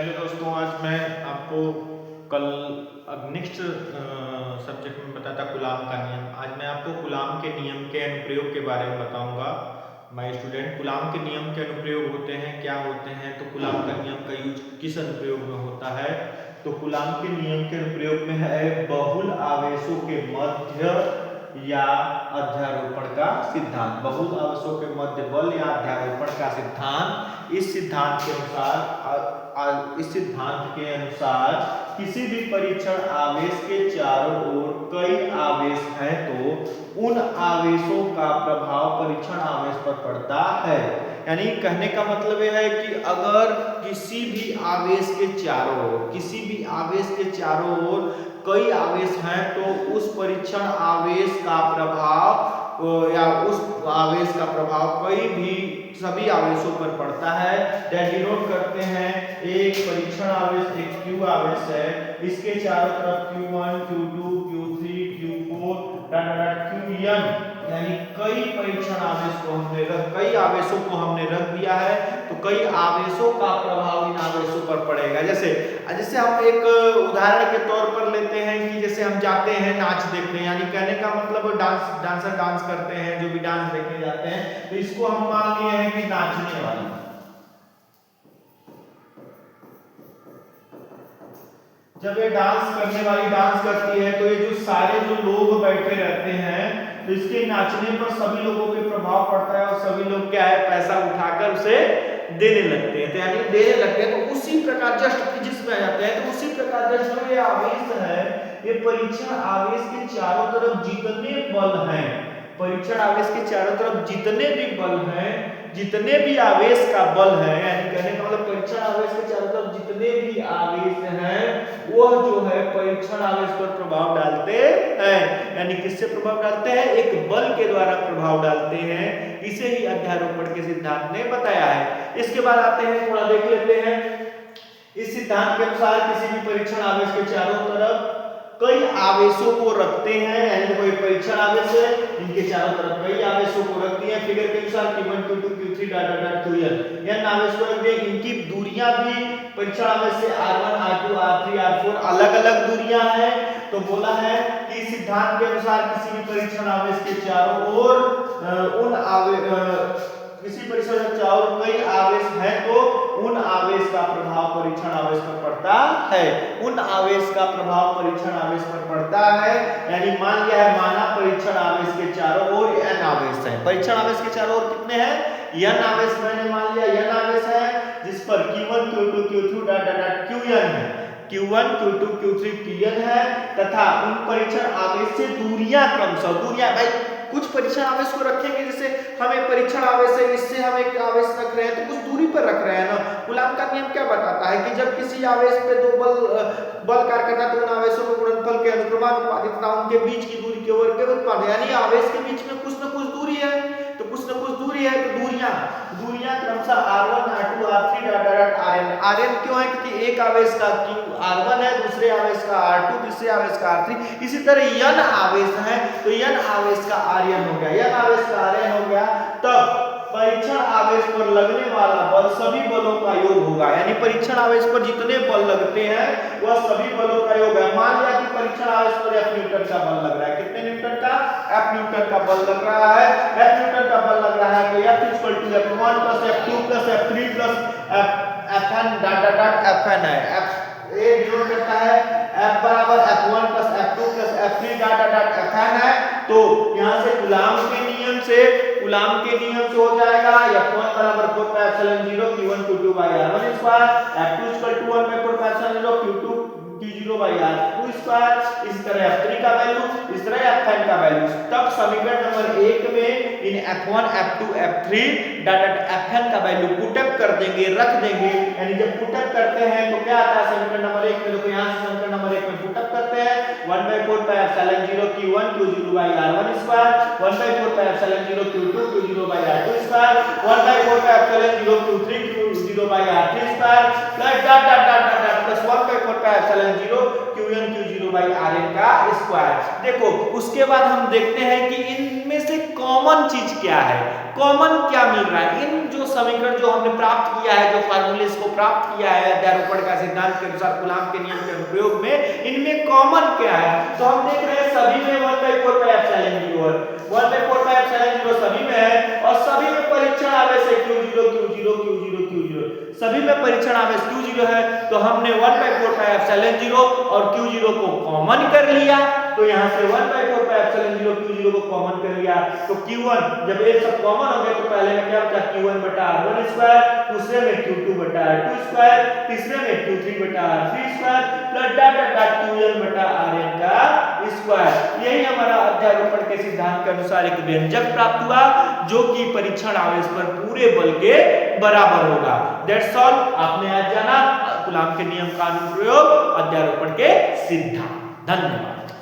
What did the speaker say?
Hello दोस्तों, आज मैं आपको कल अब नेक्स्ट सब्जेक्ट में बताता कूलाम का नियम। आज मैं आपको कूलाम के नियम के अनुप्रयोग के बारे में बताऊंगा। माय स्टूडेंट, कूलाम के नियम के अनुप्रयोग होते हैं, क्या होते हैं, तो कूलाम का नियम का यूज किस अनुप्रयोग में होता है। तो कूलाम के नियम के अनुप्रयोग में है बहुल आवेशों के मध्य या अध्यारोपण का सिद्धांत। बहुल आवेशों के मध्य बल या अध्यारोपण का सिद्धांत। इस सिद्धांत के अनुसार किसी भी परीक्षण आवेश के चारों ओर कई आवेश हैं तो उन आवेशों का प्रभाव परीक्षण आवेश पर पड़ता है। यानी कहने का मतलब यह है कि अगर किसी भी आवेश के चारों ओर कई आवेश हैं तो उस परीक्षण आवेश का प्रभाव या उस आवेश का प्रभाव सभी आवेशों पर पड़ता है। डिनोट करते हैं, एक परीक्षण आवेश एक Q आवेश है, इसके चारों तरफ Q1 Q2 Q3 Q4 Qn, यानी कई आवेशों को हमने रख दिया है तो कई आवेशों का प्रभाव इन आवेशों पर पड़ेगा। जैसे हम एक उदाहरण के तौर पर लेते हैं कि जैसे हम जाते हैं नाच देखने, यानी कहने का मतलब डांसर डांस करते हैं, जो भी डांस देखने जाते हैं, तो इसको हम मान लिए हैं कि नाचने वाली। जब ये डांस करने वाली डांस करती है तो ये जो सारे लोग बैठे रहते हैं तो इसके नाचने पर सभी लोगों पे प्रभाव पड़ता है और सभी लोग क्या है, पैसा उठाकर उसे देने लगते हैं। तो यानी देने लगते हैं तो उसी प्रकार जस्ट फिजिक्स में आ जाते हैं, तो उसी प्रकार जस्ट जो ये आवेश है, ये परीक्षण आवेश के चारों तरफ जितने बल हैं, परीक्षण आवेश के चारों तरफ जितने भी बल हैं, जितने भी आवेश का बल है, यानी कहने का मतलब परीक्षण आवेश के चारों तरफ जितने भी आवेश हैं वह जो है परीक्षण आवेश पर प्रभाव डालते हैं। यानी किससे प्रभाव डालते हैं? एक बल के द्वारा प्रभाव डालते हैं। इसे ही अध्यारोपण के सिद्धांत ने बताया है। इसके बाद आते हैं, थोड़ा देख लेते हैं। इस सिद्धांत के अनुसार किसी भी परीक्षण आवेश के चारों तरफ कई आवेशों को रखते हैं, यानी कोई परीक्षण आवेश है, इनके चारों तरफ कई आवेशों को रख दिए। फिगर के अनुसार Q1 Q2 Q3 Qn, यह आवेश को रख दिए। इनकी दूरियां भी परीक्षण आवेश से R1 R2 R3 R4 अलग-अलग दूरियां हैं। तो बोला है कि सिद्धांत के अनुसार किसी भी परीक्षण आवेश के चारों ओर कई आवेश हैं तो उन आवेश का प्रभाव परीक्षण आवेश पर पड़ता है। उन आवेश का प्रभाव परीक्षण आवेश पर पड़ता है, यानी मान लिया है, माना परीक्षण आवेश के चारों ओर n आवेश है। परीक्षण आवेश के चारों ओर कितने हैं? n आवेश मैंने मान लिया n आवेश है, जिस पर Q1 Q2 Q3 Qn है, Q1 Q2 Q3 Qn है, तथा उन परीक्षण आवेश से दूरियां क्रमशः भाई कुछ परीक्षण आवेश को रखेंगे, जैसे हमें परीक्षण आवेश है, इससे हम एक आवेश रख रहे हैं तो कुछ दूरी पर रख रहे हैं ना। कूलाम का नियम क्या बताता है कि जब किसी आवेश पे दो बल कार्य करता है तो उन आवेशों के गुणनफल के अनुक्रमानुपातिक तथा उनके बीच की दूरी के वर्ग के अनुपात, यानी आवेश के बीच में कुछ न कुछ दूरी है, तो दूरियां क्रमशः R1 R2 R3 Rn क्यों है? क्योंकि एक आवेश का R1 है, दूसरे आवेश का R2, तीसरे आवेश का R3, इसी तरह n आवेश है तो n आवेश का Rn हो गया, n आवेश का Rn हो गया। तब परीक्षण आवेश पर लगने वाला बल सभी बलों का योग होगा, यानी परीक्षण आवेश पर जितने बल लगते हैं वह सभी बलों का योग है। मान लिया कि परीक्षण आवेश पर F न्यूटन का बल लग रहा है। कितने न्यूटन का? F न्यूटन का बल लग रहा है। F न्यूटन का बल लग रहा है तो F F1 F2 F3 Fn Fn है। ये डिनोट करता है F बराबर F1 F2 F3 Fn है। तो यहां से कूलाम के नियम से हो जाएगा F1 बराबर 4πε0 Q1 Q2 R1 square, F2 1/4πε0 Q2 Q0 R2 square, इस तरह F3 का वैल्यू, इस तरह Fn का वैल्यू। तब समीकरण नंबर 1 में इन F1 F2 F3 Fn का वैल्यू पुटअप कर देंगे, रख देंगे। यानी जब पुटअप करते हैं तो क्या आता है समीकरण नंबर 1 में? देखो यहां से समीकरण नंबर 1 में पुटअप करते हैं 1/4πε0 Q1 Q0 R1 square, 1/4πε0 Q2 Q0 R2 square, 1/4πε0 Q3 Q0 R3 square plus 1/4πε0 Qn Q0 Rn का स्क्वायर। देखो उसके बाद हम देखते हैं कि इनमें से कॉमन चीज क्या है। कॉमन क्या मिल रहा है? इन जो समीकरण जो हमने प्राप्त किया है, जो फार्मूलेस को प्राप्त किया है अध्यारोपण का सिद्धांत के अनुसार कूलाम के नियम के अनुप्रयोग में, इनमें कॉमन क्या है? तो हम देख रहे हैं सभी में 1/4 पाई एप्सिलॉन 0 है, 1/4 पाई एप्सिलॉन 0 सभी में है और सभी में परीक्षण आवेश है Q0 Q0 Q0 Q0, सभी में परीक्षण आवेश Q0 है। तो हमने 1/4 पाई एप्सिलॉन 0 और Q0 को कॉमन कर लिया, तो यहां से 1/4 पाई एप्सिलॉन 0 Q0 को कॉमन कर लिया, तो Q1 जब ये सब कॉमन हो गया तो पहले में क्या बचा? Q1 बटा R1 स्क्वायर, दूसरे में Q2 बटा R2 स्क्वायर, तीसरे में Q3 बटा R3 square plus dot dot Qn बटा Rn का स्क्वायर। यही हमारा अध्यारोपण के सिद्धांत के अनुसार एक व्यंजक प्राप्त हुआ जो कि परीक्षण आवेश पर पूरे बल के बराबर होगा। That's all. आपने आज जाना कूलाम के नियम का अनुप्रयोग, अध्यारोपण के सिद्धांत। धन्यवाद।